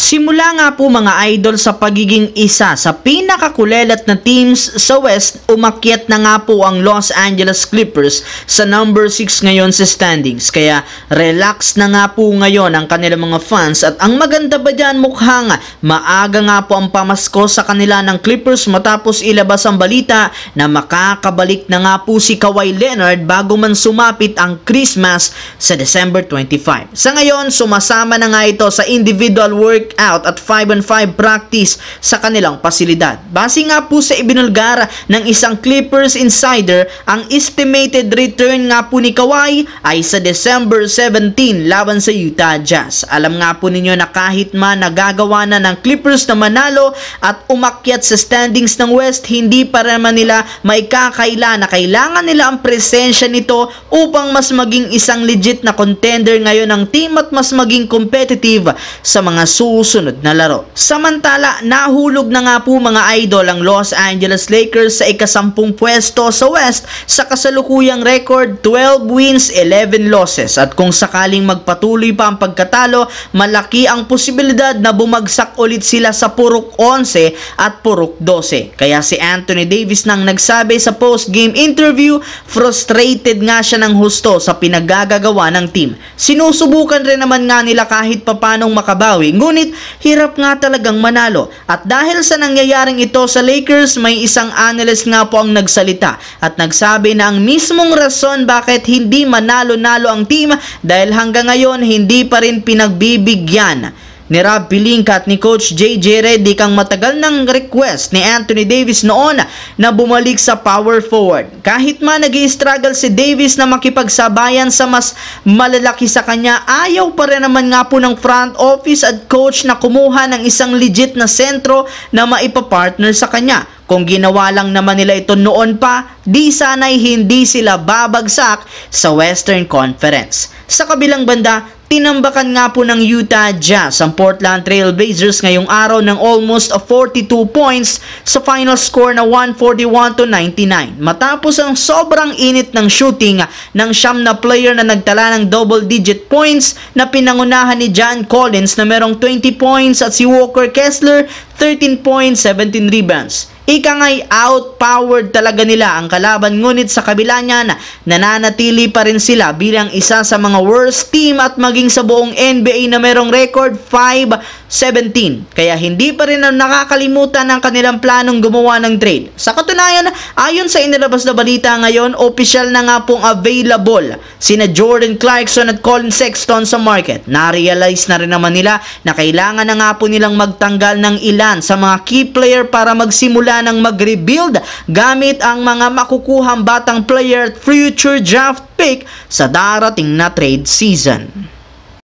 Simula nga po mga idol sa pagiging isa sa pinakakulelat na teams sa West, umakyat na nga po ang Los Angeles Clippers sa number 6 ngayon sa standings. Kaya relax na nga po ngayon ang kanilang mga fans at ang maganda ba dyan mukhang maaga nga po ang pamasko sa kanila ng Clippers matapos ilabas ang balita na makakabalik na nga po si Kawhi Leonard bago man sumapit ang Christmas sa December 25. Sa ngayon, sumasama na nga ito sa individual workout at 5-on-5 practice sa kanilang pasilidad. Base nga po sa ibinulgar ng isang Clippers insider, ang estimated return nga po ni Kawhi ay sa December 17 laban sa Utah Jazz. Alam nga po ninyo na kahit man nagagawa na ng Clippers na manalo at umakyat sa standings ng West, hindi pa naman nila maikakaila na kailangan nila ang presensya nito upang mas maging isang legit na contender ngayon ng team at mas maging competitive sa mga susunod na laro. Samantala, nahulog na nga po mga idol ang Los Angeles Lakers sa ika-10 pwesto sa West sa kasalukuyang record 12 wins, 11 losses, at kung sakaling magpatuloy pa ang pagkatalo, malaki ang posibilidad na bumagsak ulit sila sa purok 11 at purok 12. Kaya si Anthony Davis nang nagsabi sa post-game interview, frustrated nga siya ng husto sa pinagagagawa ng team. Sinusubukan rin naman nga nila kahit papanong makabawi, ngunit hirap nga talagang manalo. At dahil sa nangyayaring ito sa Lakers, may isang analyst nga po ang nagsalita at nagsabi na ang mismong rason bakit hindi manalo-nalo ang team dahil hanggang ngayon hindi pa rin pinagbibigyan ni Rob Pelinka at ni Coach JJ Redick ang matagal ng request ni Anthony Davis noon na bumalik sa power forward. Kahit man nag-i-struggle si Davis na makipagsabayan sa mas malalaki sa kanya, ayaw pa rin naman nga po ng front office at coach na kumuha ng isang legit na sentro na maipapartner sa kanya. Kung ginawa lang naman nila ito noon pa, di sana'y hindi sila babagsak sa Western Conference. Sa kabilang banda, tinambakan nga po ng Utah Jazz ang Portland Trail Blazers ngayong araw ng almost 42 points sa final score na 141-99. Matapos ang sobrang init ng shooting ng siyam na player na nagtala ng double-digit points na pinangunahan ni John Collins na merong 20 points at si Walker Kessler 13 points, 17 rebounds. Ika nga'y outpowered talaga nila ang kalaban, ngunit sa kabila niyan, nananatili pa rin sila bilang isa sa mga worst team at maging sa buong NBA na merong record 5-17. Kaya hindi pa rin nakakalimutan ng kanilang planong gumawa ng trade. Sa katunayan, ayon sa inilabas na balita ngayon, opisyal na nga pong available sina Jordan Clarkson at Colin Sexton sa market. Na-realize na rin naman nila na kailangan na nga po nilang magtanggal ng ilan sa mga key player para magsimula ng mag-rebuild gamit ang mga makukuhang batang player at future draft pick sa darating na trade season.